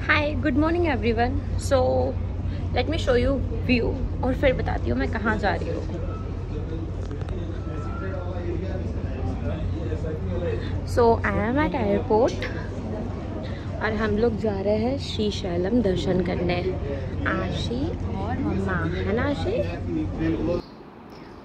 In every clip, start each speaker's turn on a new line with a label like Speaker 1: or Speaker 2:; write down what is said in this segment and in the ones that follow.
Speaker 1: Hi good morning everyone. So let me show you view और फिर बताती हूँ मैं कहाँ जा रही हूँ। सो आई एम एट एयरपोर्ट और हम लोग जा रहे हैं श्रीशैलम दर्शन करने। आशी और मम्मा, है ना आशी?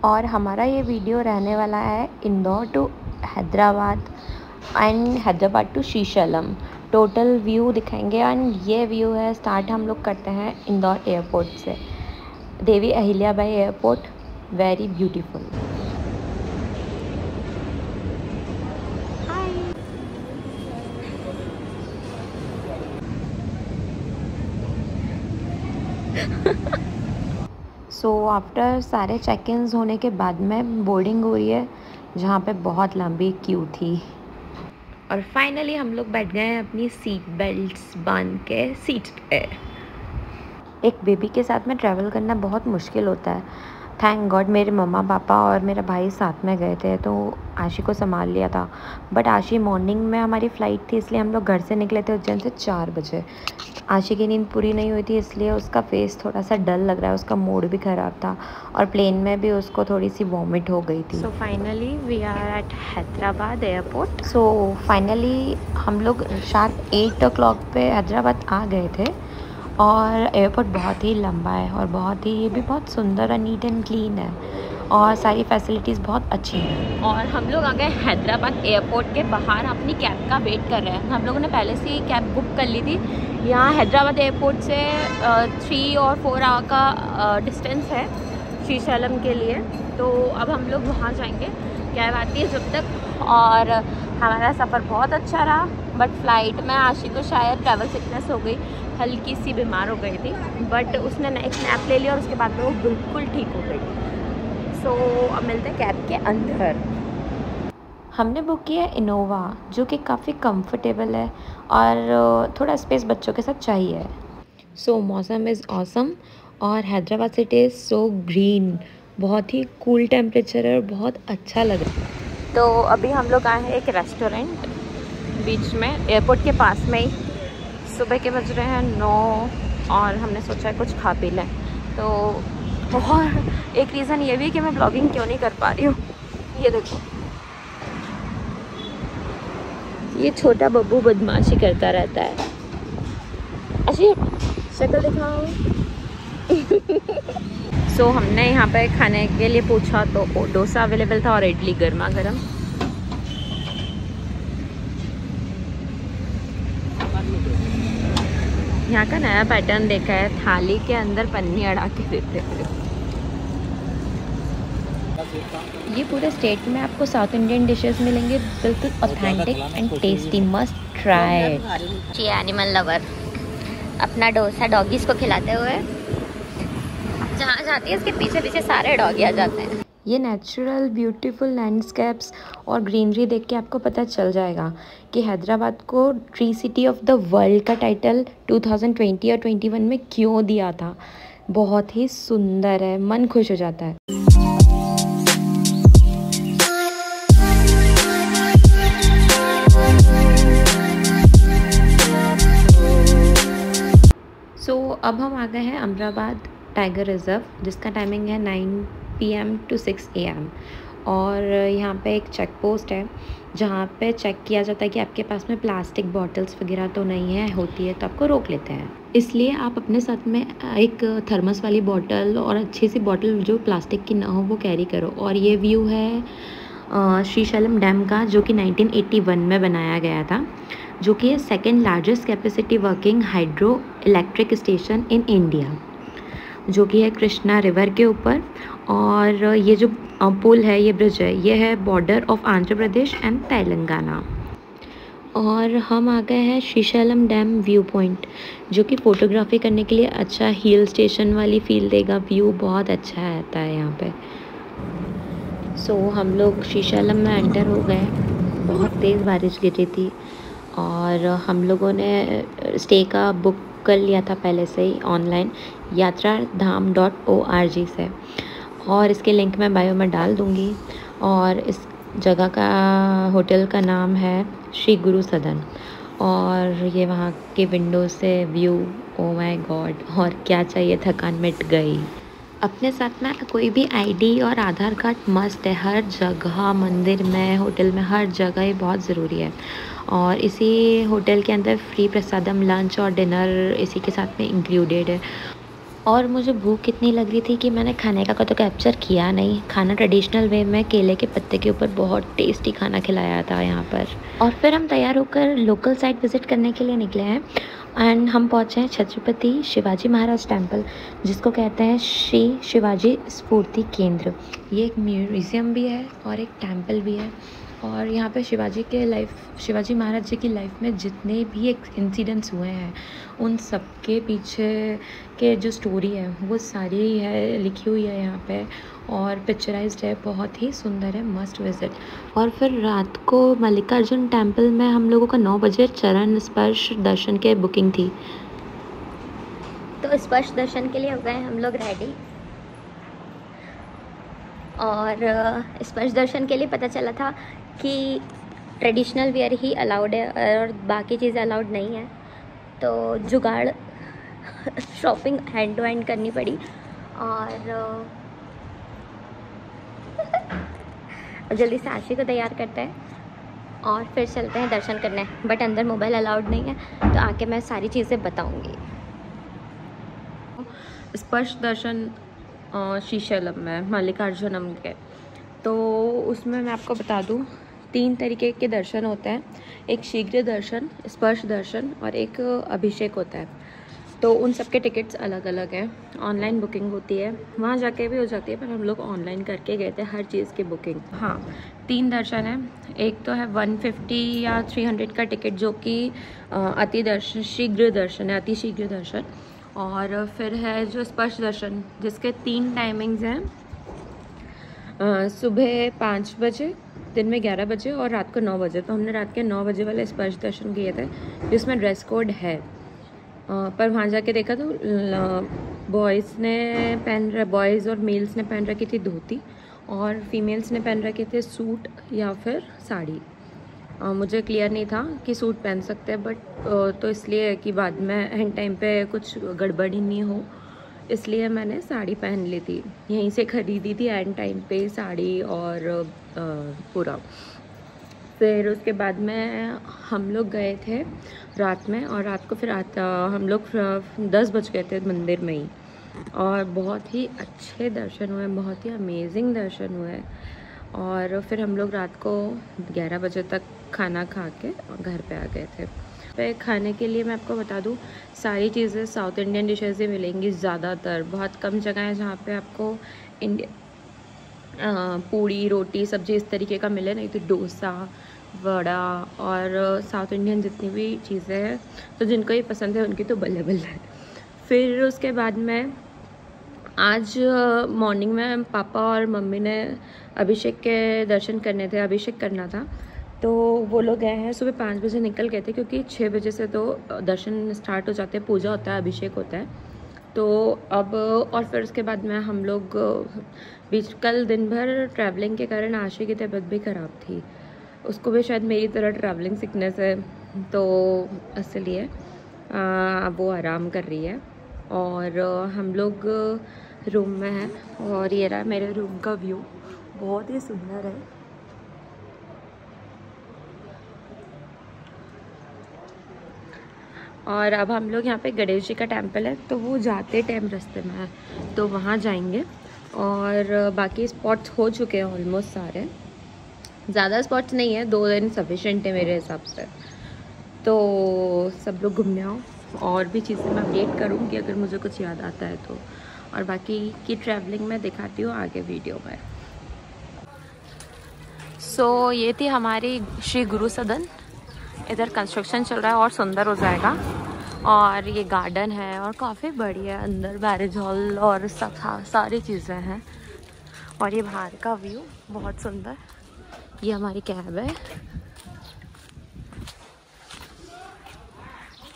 Speaker 1: और हमारा ये वीडियो रहने वाला है Indore to Hyderabad and Hyderabad to Srisailam. Total view दिखाएंगे एंड ये व्यू है। स्टार्ट हम लोग करते हैं इंदौर एयरपोर्ट से। Devi Ahilyabai airport, very beautiful. So after सारे चेक इन्स होने के बाद में बोर्डिंग हो रही है, जहाँ पे बहुत लंबी क्यू थी। और फाइनली हम लोग बैठ गए हैं अपनी सीट बेल्ट्स बांध के सीट पे। एक बेबी के साथ में ट्रैवल करना बहुत मुश्किल होता है। थैंक गॉड मेरे मम्मा पापा और मेरा भाई साथ में गए थे तो आशी को संभाल लिया था। बट आशी मॉर्निंग में हमारी फ़्लाइट थी, इसलिए हम लोग घर से निकले थे उज्जैन से 4 बजे। आशी की नींद पूरी नहीं हुई थी, इसलिए उसका फेस थोड़ा सा डल लग रहा है। उसका मूड भी ख़राब था और प्लेन में भी उसको थोड़ी सी वॉमिट हो गई थी। So finally we are at Hyderabad airport. So finally हम लोग शार्प 8 o'clock पे हैदराबाद आ गए थे। और एयरपोर्ट बहुत ही लंबा है और बहुत ही ये भी बहुत सुंदर और नीट एंड क्लीन है और सारी फैसिलिटीज़ बहुत अच्छी हैं। और हम लोग आ गए हैदराबाद एयरपोर्ट के बाहर, अपनी कैब का वेट कर रहे हैं। हम लोगों ने पहले से ही कैब बुक कर ली थी। यहाँ हैदराबाद एयरपोर्ट से 3 और 4 आवर का डिस्टेंस है श्रीशैलम के लिए। तो अब हम लोग वहाँ जाएंगे, कैब आती है जब तक। और हमारा सफ़र बहुत अच्छा रहा। बट फ्लाइट में आशी को शायद ट्रैवल सिकनेस हो गई, हल्की सी बीमार हो गई थी। बट उसने एक नैप ले लिया और उसके बाद में वो बिल्कुल ठीक हो गई। सो अब मिलते हैं कैब के अंदर। हमने बुक किया है इनोवा, जो कि काफ़ी कंफर्टेबल है और थोड़ा स्पेस बच्चों के साथ चाहिए। सो मौसम इज़ ऑसम और Hyderabad city is so green. बहुत ही कूल टेम्परेचर है और बहुत अच्छा लग रहा है। तो अभी हम लोग आए हैं एक रेस्टोरेंट बीच में, एयरपोर्ट के पास में ही। सुबह के बज रहे हैं 9 और हमने सोचा है कुछ खा पी लें। तो और एक रीज़न ये भी कि मैं ब्लॉगिंग क्यों नहीं कर पा रही हूँ। ये देखो, ये छोटा बब्बू बदमाशी करता रहता है। अच्छी शक्ल दिखाओ। सो हमने यहाँ पे खाने के लिए पूछा तो डोसा अवेलेबल था और इडली गर्मा गर्म। यहाँ का नया पैटर्न देखा है, थाली के अंदर पन्नी अड़ा के देते हैं। ये पूरे स्टेट में आपको साउथ इंडियन डिशेस मिलेंगे, बिल्कुल authentic and tasty. Must try. जी एनिमल लवर अपना डोसा डॉगीज को खिलाते हुए जहाँ जाती है, इसके पीछे पीछे सारे डॉगी आ जाते हैं। ये नेचुरल ब्यूटीफुल लैंडस्केप्स और ग्रीनरी देख के आपको पता चल जाएगा कि हैदराबाद को tree city of the world का टाइटल 2020 और 21 में क्यों दिया था। बहुत ही सुंदर है, मन खुश हो जाता है। सो अब हम आ गए हैं अमराबाद टाइगर रिज़र्व, जिसका टाइमिंग है 9 PM to 6 AM। और यहाँ पे एक चेक पोस्ट है जहाँ पे चेक किया जाता है कि आपके पास में प्लास्टिक बॉटल्स वगैरह तो नहीं है, होती है तो आपको रोक लेते हैं। इसलिए आप अपने साथ में एक थर्मस वाली बॉटल और अच्छी सी बॉटल जो प्लास्टिक की ना हो वो कैरी करो। और ये व्यू है श्रीशैलम डैम का, जो कि 1981 में बनाया गया था, जो कि second largest capacity working hydro electric station in India, जो कि है कृष्णा रिवर के ऊपर। और ये जो पुल है, ये ब्रिज है, ये है border of Andhra Pradesh and Telangana. और हम आ गए हैं श्रीशैलम डैम व्यू पॉइंट, जो कि फ़ोटोग्राफी करने के लिए अच्छा हिल स्टेशन वाली फील देगा। व्यू बहुत अच्छा आता है यहाँ पे। सो हम लोग श्रीशैलम में एंटर हो गए। बहुत तेज़ बारिश गिरी थी और हम लोगों ने स्टे का बुक कर लिया था पहले से ही ऑनलाइन yatradham.org से, और इसके लिंक मैं बायो में डाल दूँगी। और इस जगह का होटल का नाम है श्री गुरु सदन। और ये वहाँ के विंडो से व्यू, ओ माय गॉड, और क्या चाहिए, थकान मिट गई। अपने साथ में कोई भी आईडी और आधार कार्ड मस्ट है हर जगह, मंदिर में, होटल में, हर जगह ये बहुत ज़रूरी है। और इसी होटल के अंदर फ्री प्रसादम लंच और डिनर इसी के साथ में इंक्लूडेड है। और मुझे भूख कितनी लग रही थी कि मैंने खाने का तो कैप्चर किया नहीं। खाना ट्रेडिशनल वे में केले के पत्ते के ऊपर बहुत टेस्टी खाना खिलाया था यहाँ पर। और फिर हम तैयार होकर लोकल साइट विज़िट करने के लिए निकले हैं एंड हम पहुँचे हैं छत्रपति शिवाजी महाराज टेम्पल, जिसको कहते हैं श्री शिवाजी स्फूर्ति केंद्र। ये एक म्यूज़ियम भी है और एक टेम्पल भी है। और यहाँ पे शिवाजी महाराज जी की लाइफ में जितने भी इंसिडेंट्स हुए हैं उन सब के पीछे के जो स्टोरी है वो सारी है लिखी हुई है यहाँ पे, और पिक्चराइज्ड है, बहुत ही सुंदर है, मस्ट विजिट। और फिर रात को मल्लिकार्जुन टेम्पल में हम लोगों का 9 बजे चरण स्पर्श दर्शन के बुकिंग थी।
Speaker 2: तो स्पर्श दर्शन के लिए हो गए हम लोग रेडी, और स्पर्श दर्शन के लिए पता चला था कि ट्रेडिशनल वेयर ही अलाउड है और बाकी चीज़ें अलाउड नहीं है। तो जुगाड़ शॉपिंग हैंड टू हैंड करनी पड़ी और जल्दी से आशी को तैयार करते हैं और फिर चलते हैं दर्शन करने। बट अंदर मोबाइल अलाउड नहीं है, तो आके मैं सारी चीज़ें बताऊंगी।
Speaker 1: स्पर्श दर्शन श्रीशैलम में मल्लिकार्जुनम के, तो उसमें मैं आपको बता दूं 3 तरीके के दर्शन होते हैं। एक शीघ्र दर्शन, स्पर्श दर्शन और एक अभिषेक होता है। तो उन सब के टिकट्स अलग अलग हैं। ऑनलाइन बुकिंग होती है, वहाँ जाके भी हो जाती है, पर हम लोग ऑनलाइन करके गए थे हर चीज़ की बुकिंग। हाँ, 3 दर्शन है। एक तो है 150 या 300 का टिकट, जो कि अति दर्शन, शीघ्र दर्शन है, अति शीघ्र दर्शन। और फिर है जो स्पर्श दर्शन, जिसके 3 टाइमिंग्स हैं, सुबह 5 बजे, दिन में 11 बजे और रात को 9 बजे। तो हमने रात के 9 बजे वाले स्पर्श दर्शन किए थे, जिसमें ड्रेस कोड है। पर वहाँ जाके देखा तो बॉयज़ और मेल्स ने पहन रखी थी धोती और फीमेल्स ने पहन रखे थे सूट या फिर साड़ी। मुझे क्लियर नहीं था कि सूट पहन सकते हैं, बट तो इसलिए कि बाद में एंड टाइम पे कुछ गड़बड़ ही नहीं हो, इसलिए मैंने साड़ी पहन ली थी। यहीं से ख़रीदी थी एंड टाइम पे साड़ी और पूरा। फिर उसके बाद में हम लोग गए थे रात में, और रात को फिर हम लोग 10 बज गए थे मंदिर में ही, और बहुत ही अच्छे दर्शन हुए, बहुत ही अमेजिंग दर्शन हुए। और फिर हम लोग रात को 11 बजे तक खाना खा के घर पे आ गए थे। पे खाने के लिए मैं आपको बता दूं, सारी चीज़ें साउथ इंडियन डिशेज़ ही मिलेंगी ज़्यादातर। बहुत कम जगह है जहाँ पे आपको पूड़ी, रोटी, सब्जी इस तरीके का मिले, नहीं तो डोसा, वड़ा और साउथ इंडियन जितनी भी चीज़ें हैं, तो जिनको ये पसंद है उनकी तो बल्ले बल्ले है। फिर उसके बाद में आज मॉर्निंग में पापा और मम्मी ने अभिषेक के दर्शन करने थे, अभिषेक करना था, तो वो लोग गए हैं। सुबह 5 बजे निकल गए थे, क्योंकि 6 बजे से तो दर्शन स्टार्ट हो जाते हैं, पूजा होता है, अभिषेक होता है। तो अब और फिर उसके बाद में हम लोग कल दिन भर ट्रैवलिंग के कारण आशी की तबीयत भी ख़राब थी, उसको भी शायद मेरी तरह ट्रैवलिंग सिकनेस है, तो इसलिए वो आराम कर रही है। और हम लोग रूम में हैं, और ये रहा मेरे रूम का व्यू, बहुत ही सुंदर है। और अब हम लोग यहाँ पे गणेश जी का टेम्पल है, तो वो जाते टाइम रास्ते में है, तो वहाँ जाएंगे। और बाकी स्पॉट्स हो चुके हैं ऑलमोस्ट सारे, ज़्यादा स्पॉट्स नहीं है, 2 दिन सफिशेंट है मेरे हिसाब से। तो सब लोग घूमने आओ, और भी चीज़ें मैं अपडेट करूँगी अगर मुझे कुछ याद आता है तो, और बाकी की ट्रैवलिंग मैं दिखाती हूँ आगे वीडियो में। सो ये थी हमारी श्री गुरु सदन। इधर कंस्ट्रक्शन चल रहा है और सुंदर हो जाएगा, और ये गार्डन है और काफ़ी बड़ी है, अंदर मैरिज हॉल और सब सारी चीज़ें हैं। और ये बाहर का व्यू बहुत सुंदर। ये हमारी कैब है,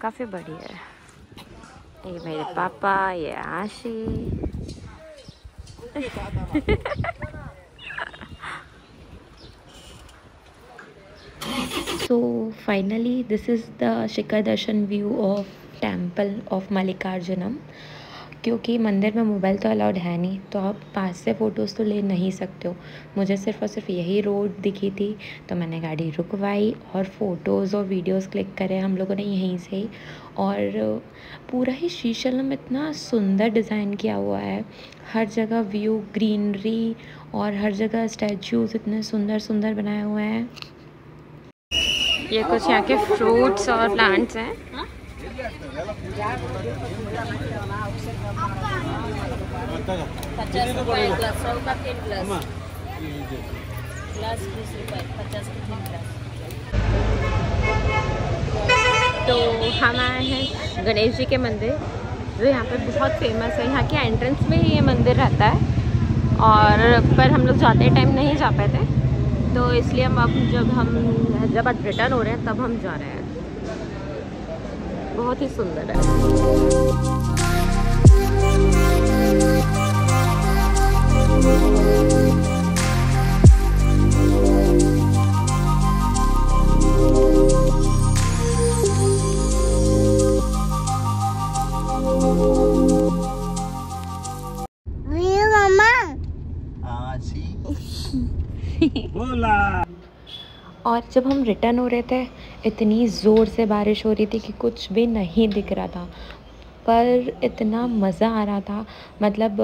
Speaker 1: काफ़ी बड़ी है। ये मेरे पापा, ये आशी So finally this is the shikhar darshan view of temple of Mallikarjunam. क्योंकि मंदिर में मोबाइल तो अलाउड है नहीं, तो आप पास से फ़ोटोज़ तो ले नहीं सकते हो। मुझे सिर्फ़ और सिर्फ यही रोड दिखी थी, तो मैंने गाड़ी रुकवाई और फ़ोटोज़ और वीडियोज़ क्लिक करे हम लोगों ने यहीं से ही। और पूरा ही श्रीशैलम इतना सुंदर डिज़ाइन किया हुआ है, हर जगह व्यू, ग्रीनरी और हर जगह स्टैचूज़ इतने सुंदर सुंदर बनाए हुए हैं। ये कुछ यहाँ के फ्रूट्स और प्लांट्स हैं। तो हम आए हैं गणेश जी के मंदिर, जो यहाँ पे बहुत फेमस है। यहाँ के एंट्रेंस में ही ये मंदिर रहता है, और पर हम लोग जाते टाइम नहीं जा पाए थे, तो इसलिए हम अब जब हम हैदराबाद रिटर्न हो रहे हैं तब हम जा रहे हैं। बहुत ही सुंदर है। और जब हम रिटर्न हो रहे थे इतनी ज़ोर से बारिश हो रही थी कि कुछ भी नहीं दिख रहा था, पर इतना मज़ा आ रहा था। मतलब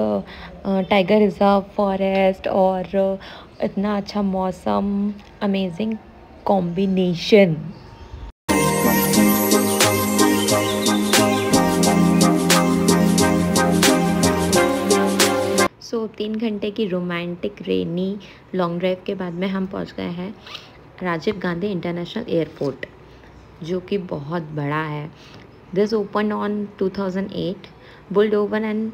Speaker 1: टाइगर रिज़र्व, फॉरेस्ट और इतना अच्छा मौसम, अमेजिंग कॉम्बिनेशन। सो 3 घंटे की रोमांटिक रेनी लॉन्ग ड्राइव के बाद में हम पहुंच गए हैं राजीव गांधी इंटरनेशनल एयरपोर्ट, जो कि बहुत बड़ा है। This open on 2008, built over an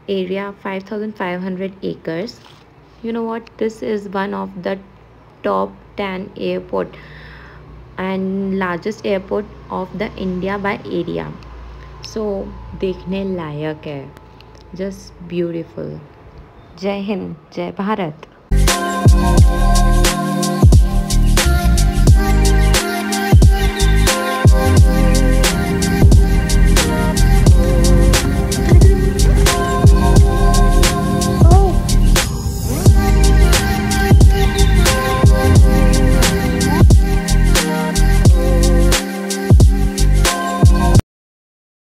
Speaker 1: area 5,500 acres. You know what? This is one of the top 10 airport and largest airport of the India by area. So देखने लायक है, just beautiful. जय हिंद, जय भारत।